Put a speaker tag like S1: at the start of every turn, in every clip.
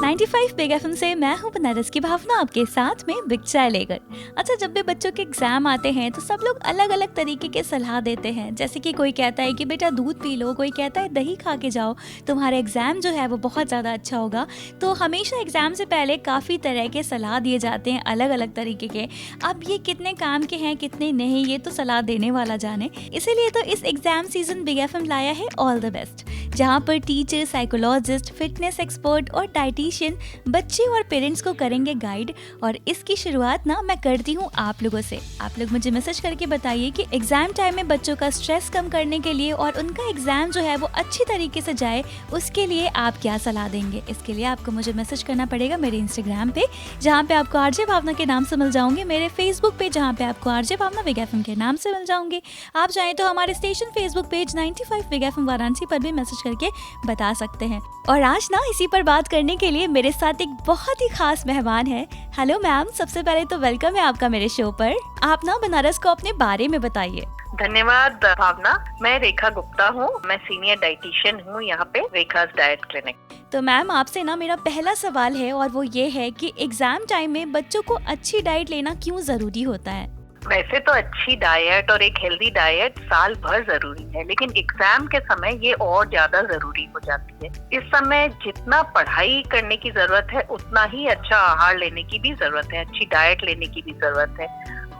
S1: 95 big FM से मैं हूं बनारस की भावना आपके साथ में बिग चाय लेकर। अच्छा, जब भी बच्चों के एग्जाम आते हैं तो सब लोग अलग अलग तरीके के सलाह देते हैं। जैसे कि कोई कहता है कि बेटा दूध पी लो, कोई कहता है दही खा के जाओ, तुम्हारा एग्जाम जो है वो बहुत ज़्यादा अच्छा होगा। तो हमेशा एग्जाम से पहले काफ़ी तरह के सलाह दिए जाते हैं, अलग अलग तरीके के। अब ये कितने काम के हैं कितने नहीं, ये तो सलाह देने वाला जाने। इसीलिए तो इस एग्जाम सीजन बिग एफएम लाया है ऑल द बेस्ट, जहाँ पर टीचर, साइकोलॉजिस्ट, फिटनेस एक्सपर्ट और डाइटिशियन बच्चे और पेरेंट्स को करेंगे गाइड। और इसकी शुरुआत ना मैं करती हूँ आप लोगों से। आप लोग मुझे मैसेज करके बताइए कि एग्जाम टाइम में बच्चों का स्ट्रेस कम करने के लिए और उनका एग्जाम जो है वो अच्छी तरीके से जाए, उसके लिए आप क्या सलाह देंगे। इसके लिए आपको मुझे मैसेज करना पड़ेगा मेरे इंस्टाग्राम पे, जहाँ पे आपको आरजे भावना के नाम से मिल जाऊंगे, मेरे फेसबुक पे जहाँ पे आपको आरजे भावना बिग एफएम के नाम से मिल जाऊंगे। आप चाहें तो हमारे station Facebook page 95 big FM Varanasi पर भी मैसेज करके बता सकते हैं। और आज ना इसी पर बात करने के लिए मेरे साथ एक बहुत ही खास मेहमान है। हेलो मैम, सबसे पहले तो वेलकम है आपका मेरे शो पर। आप ना बनारस को अपने बारे में बताइए।
S2: धन्यवाद भावना। मैं रेखा गुप्ता हूँ। मैं सीनियर डाइटिशियन हूँ यहाँ पे रेखा's डाइट क्लिनिक।
S1: तो मैम आपसे ना मेरा पहला सवाल है और वो ये है कि एग्जाम टाइम में बच्चों को अच्छी डाइट लेना क्यों जरूरी होता है।
S2: वैसे तो अच्छी डाइट और एक हेल्दी डाइट साल भर जरूरी है, लेकिन एग्जाम के समय ये और ज्यादा जरूरी हो जाती है। इस समय जितना पढ़ाई करने की जरूरत है उतना ही अच्छा आहार लेने की भी जरूरत है, अच्छी डाइट लेने की भी जरूरत है।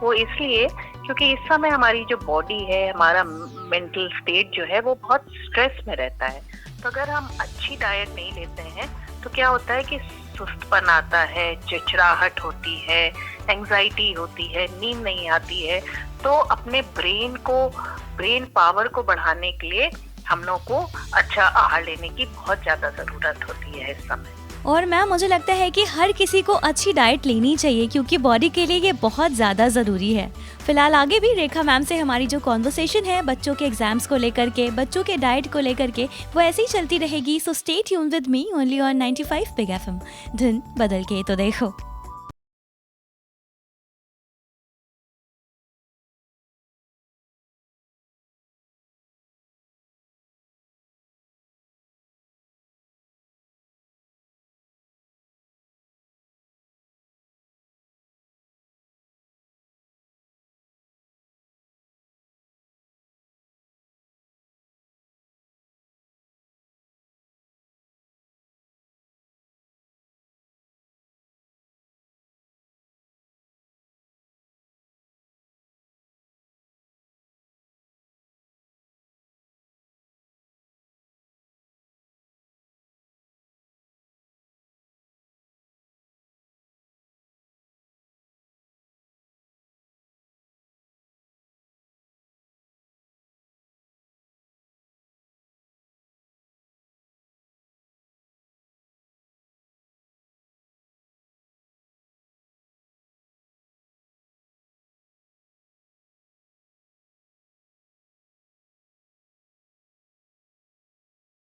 S2: वो इसलिए क्योंकि इस समय हमारी जो बॉडी है, हमारा मेंटल स्टेट जो है वो बहुत स्ट्रेस में रहता है। तो अगर हम अच्छी डाइट नहीं लेते हैं तो क्या होता है कि सुस्तपन आता है, चिड़चिड़ाहट होती है, एंजाइटी होती है, नींद नहीं आती है। तो अपने ब्रेन पावर को बढ़ाने के लिए हम लोग को अच्छा आहार लेने की बहुत ज्यादा जरूरत होती है इस समय।
S1: और मैम मुझे लगता है कि हर किसी को अच्छी डाइट लेनी चाहिए क्योंकि बॉडी के लिए ये बहुत ज़्यादा ज़रूरी है। फिलहाल आगे भी रेखा मैम से हमारी जो कॉन्वर्सेशन है बच्चों के एग्जाम्स को लेकर के, बच्चों के डाइट को लेकर के, वो ऐसे ही चलती रहेगी। So stay tune with me only on 95 big FM. धुन बदल के तो देखो।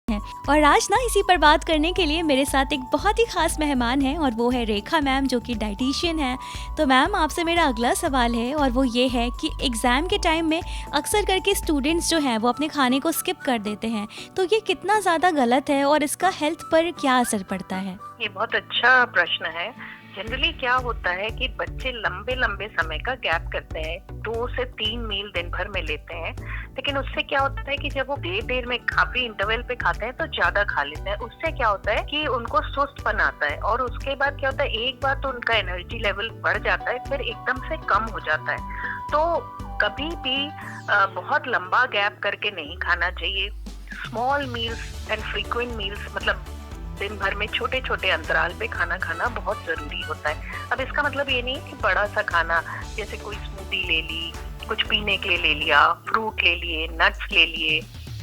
S1: हैं। और आज ना इसी पर बात करने के लिए मेरे साथ एक बहुत ही खास मेहमान है और वो है रेखा मैम, जो कि डाइटिशियन है। तो मैम आपसे मेरा अगला सवाल है और वो ये है कि एग्ज़ाम के टाइम में अक्सर करके स्टूडेंट्स जो हैं वो अपने खाने को स्किप कर देते हैं, तो ये कितना ज़्यादा गलत है और इसका हेल्थ पर क्या असर पड़ता है।
S2: ये बहुत अच्छा प्रश्न है। जनरली क्या होता है कि बच्चे लंबे लंबे समय का गैप करते हैं, 2 से 3 मील दिन भर में लेते हैं। लेकिन उससे क्या होता है कि जब वो देर देर में काफी इंटरवल पे खाते हैं तो ज्यादा खा लेते हैं। उससे क्या होता है कि उनको सुस्तपन आता है और उसके बाद क्या होता है, एक बार तो उनका एनर्जी लेवल बढ़ जाता है, फिर एकदम से कम हो जाता है। तो कभी भी बहुत लंबा गैप करके नहीं खाना चाहिए। Small meals and frequent meals, मतलब दिन भर में छोटे छोटे अंतराल पे खाना खाना बहुत जरूरी होता है। अब इसका मतलब ये नहीं कि बड़ा सा खाना, जैसे कोई स्मूदी ले ली, कुछ पीने के लिए ले लिया, फ्रूट ले लिए, नट्स ले लिए,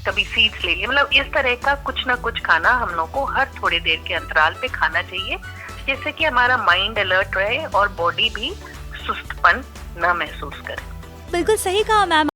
S2: कभी सीड्स ले लिए, मतलब इस तरह का कुछ ना कुछ खाना हम लोग को हर थोड़ी देर के अंतराल पे खाना चाहिए, जिससे कि हमारा माइंड अलर्ट रहे और बॉडी भी सुस्तपन न महसूस करे।
S1: बिल्कुल सही कहा मैम।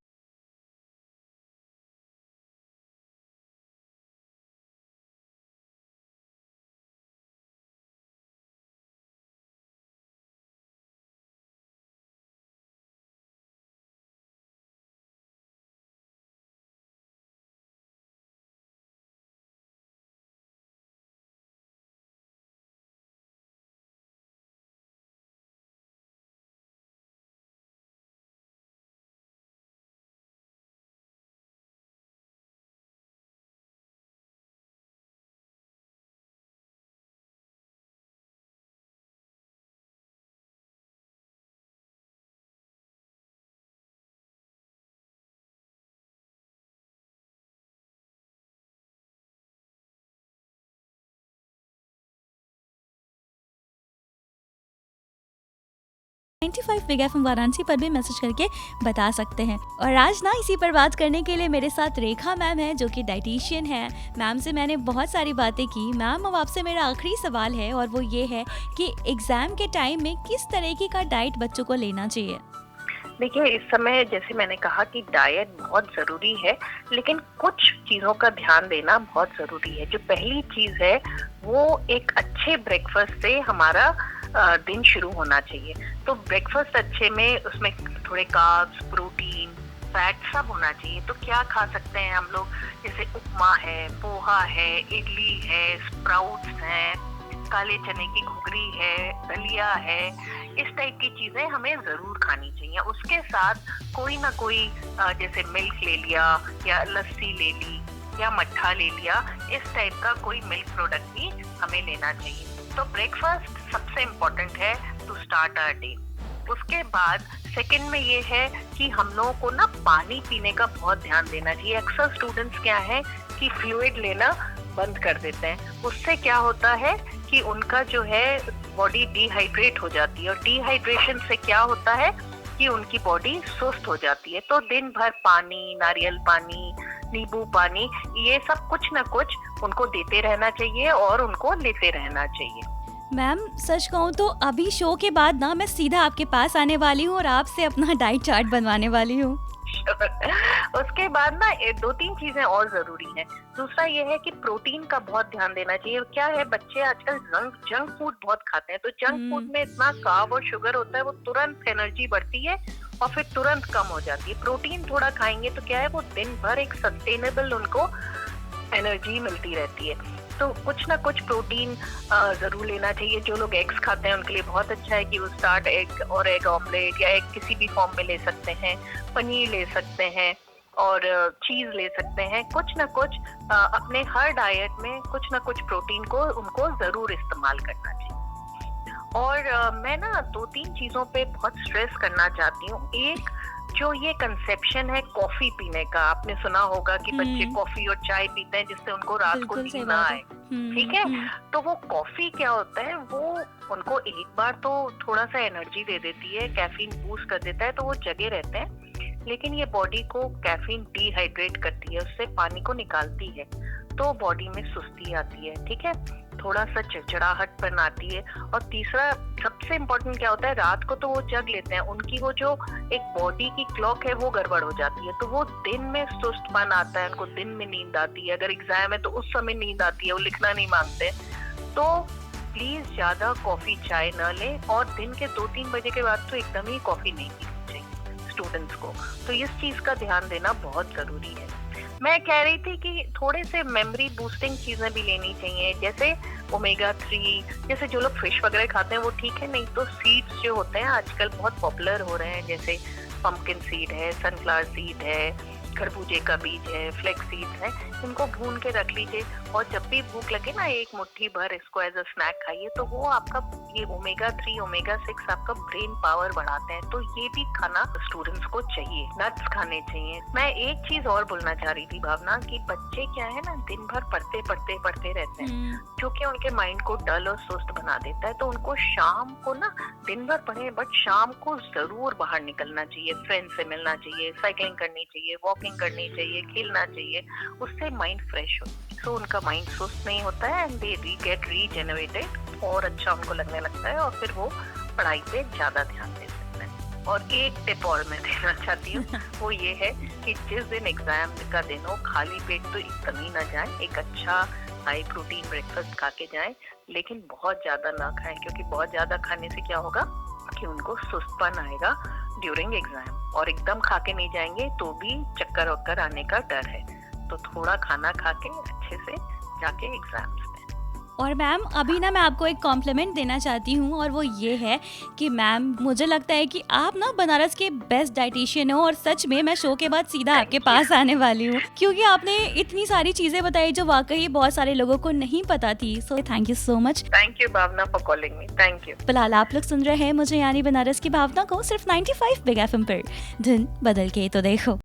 S1: 95 बिग एफएम वाराणसी पर भी मैसेज करके बता सकते हैं। और आज ना इसी पर बात करने के लिए मेरे साथ रेखा मैम है, जो कि डाइटिशियन है। मैम से मैंने बहुत सारी बातें की। मैम, अब आपसे मेरा आखिरी सवाल है और वो ये है कि एग्जाम के टाइम में किस तरीके का डाइट बच्चों को लेना चाहिए?
S2: देखिए, इस समय जैसे मैंने कहा कि डाइट बहुत ज़रूरी है, लेकिन कुछ चीज़ों का ध्यान देना बहुत ज़रूरी है। जो पहली चीज़ है वो एक अच्छे ब्रेकफास्ट से हमारा दिन शुरू होना चाहिए। तो ब्रेकफास्ट अच्छे में उसमें थोड़े कार्ब्स, प्रोटीन, फैट सब होना चाहिए। तो क्या खा सकते हैं हम लोग? जैसे उपमा है, पोहा है, इडली है, स्प्राउट्स हैं, काले चने की घुघरी है, दलिया है। इस टाइप की चीजें हमें जरूर खानी चाहिए। उसके साथ कोई ना कोई जैसे मिल्क ले लिया या लस्सी ले ली या मट्ठा ले लिया, इस टाइप का कोई मिल्क प्रोडक्ट भी हमें लेना चाहिए। तो ब्रेकफास्ट सबसे इम्पोर्टेंट है टू स्टार्ट आवर डे। उसके बाद सेकंड में ये है कि हम लोगों को ना पानी पीने का बहुत ध्यान देना चाहिए। अक्सर स्टूडेंट्स क्या है कि फ्लूइड लेना बंद कर देते हैं। उससे क्या होता है कि उनका जो है बॉडी डिहाइड्रेट हो जाती है, और डिहाइड्रेशन से क्या होता है कि उनकी बॉडी सुस्त हो जाती है। तो दिन भर पानी, नारियल पानी, नींबू पानी, ये सब कुछ ना कुछ उनको देते रहना चाहिए और उनको लेते रहना चाहिए।
S1: मैम, सच कहूँ तो अभी शो के बाद ना मैं सीधा आपके पास आने वाली हूँ और आपसे अपना डाइट चार्ट बनवाने वाली हूँ।
S2: उसके बाद ना 2-3 चीजें और जरूरी हैं। दूसरा ये है कि प्रोटीन का बहुत ध्यान देना चाहिए। क्या है, बच्चे आजकल जंक फूड बहुत खाते हैं। तो जंक फूड में इतना कार्ब और शुगर होता है, वो तुरंत एनर्जी बढ़ती है और फिर तुरंत कम हो जाती है। प्रोटीन थोड़ा खाएंगे तो क्या है, वो दिन भर एक सस्टेनेबल उनको एनर्जी मिलती रहती है। तो कुछ ना कुछ प्रोटीन जरूर लेना चाहिए। जो लोग एग्स खाते हैं उनके लिए बहुत अच्छा है कि वो स्टार्ट एग और एग ऑमलेट या एग किसी भी फॉर्म में ले सकते हैं, पनीर ले सकते हैं और चीज ले सकते हैं। कुछ ना कुछ अपने हर डाइट में कुछ ना कुछ प्रोटीन को उनको जरूर इस्तेमाल करना चाहिए। और मैं ना 2-3 चीजों पे बहुत स्ट्रेस करना चाहती हूँ। एक, जो ये कंसेप्शन है कॉफी पीने का, आपने सुना होगा कि बच्चे कॉफी और चाय पीते हैं जिससे उनको रात को नींद ना आए। ठीक है, तो वो कॉफी क्या होता है, वो उनको एक बार तो थोड़ा सा एनर्जी दे देती है, कैफीन बूस्ट कर देता है, तो वो जगे रहते हैं। लेकिन ये बॉडी को कैफीन डिहाइड्रेट करती है, उससे पानी को निकालती है, तो बॉडी में सुस्ती आती है। ठीक है, थोड़ा सा चिड़चिड़ाहटपन आती है। और तीसरा सबसे इम्पोर्टेंट क्या होता है, रात को तो वो जग लेते हैं, उनकी वो जो एक बॉडी की क्लॉक है वो गड़बड़ हो जाती है, तो वो दिन में सुस्तपन आता है, उनको दिन में नींद आती है। अगर एग्जाम है तो उस समय नींद आती है, वो लिखना नहीं मांगते। तो प्लीज ज्यादा कॉफी चाय न लें, और दिन के 2-3 बजे के बाद तो एकदम ही कॉफी नहीं पीनी चाहिए स्टूडेंट्स को। तो इस चीज का ध्यान देना बहुत जरूरी है। मैं कह रही थी कि थोड़े से मेमोरी बूस्टिंग चीजें भी लेनी चाहिए, जैसे ओमेगा 3, जैसे जो लोग फिश वगैरह खाते हैं वो ठीक है, नहीं तो सीड्स जो होते हैं आजकल बहुत पॉपुलर हो रहे हैं, जैसे पंपकिन सीड है, सनफ्लावर सीड है, खरबूजे का बीज है, फ्लेक्स सीड्स है। इनको भून के रख लीजिए और जब भी भूख लगे ना, एक मुट्ठी भर इसको एज अ स्नैक खाइए। तो वो आपका ये ओमेगा 3, ओमेगा 6 आपका ब्रेन पावर बढ़ाते हैं। तो ये भी खाना स्टूडेंट्स को चाहिए, नट्स खाने चाहिए। मैं एक चीज और बोलना चाह रही थी भावना, कि बच्चे क्या है ना, दिन भर पढ़ते रहते हैं, जो कि उनके माइंड को डल और सुस्त बना देता है। तो उनको शाम को ना, दिन भर पढ़े बट शाम को जरूर बाहर निकलना चाहिए, फ्रेंड से मिलना चाहिए, साइकिलिंग करनी चाहिए, वॉकिंग करनी चाहिए, खेलना चाहिए। उससे माइंड फ्रेश हो, तो उनका माइंड सुस्त नहीं होता है, एंड दे गेट रीजेनरेटेड, और अच्छा उनको लगने लगता है, और फिर वो पढ़ाई पे ज्यादा ध्यान दे सकते हैं। और एक टिप और मैं देना चाहती हूँ, वो ये है कि जिस दिन एग्जाम का दिन हो, खाली पेट तो एकदम ही ना जाए, एक अच्छा हाई प्रोटीन ब्रेकफास्ट खा के जाएं, लेकिन बहुत ज्यादा ना खाएं, क्योंकि बहुत ज्यादा खाने से क्या होगा कि उनको सुस्तपन आएगा ड्यूरिंग एग्जाम, और एकदम खा के नहीं जाएंगे तो भी चक्कर वक्कर आने का डर है। तो थोड़ा खाना खा के अच्छे से जाके एग्जाम्स में।
S1: और मैम, अभी ना मैं आपको एक कॉम्प्लीमेंट देना चाहती हूँ, और वो ये है कि मैम, मुझे लगता है कि आप ना बनारस के बेस्ट डाइटिशियन हो, और सच में मैं शो के बाद सीधा आपके पास आने वाली हूँ, क्योंकि आपने इतनी सारी चीजें बताई जो वाकई बहुत सारे लोगों को नहीं पता थी। So thank you so much.
S2: Thank you Bhavna for calling me. Thank you.
S1: फिलहाल आप लोग सुन रहे हैं मुझे यानी बनारस की भावना को सिर्फ 95 बिग एफएम पर। धुन बदल के तो देखो।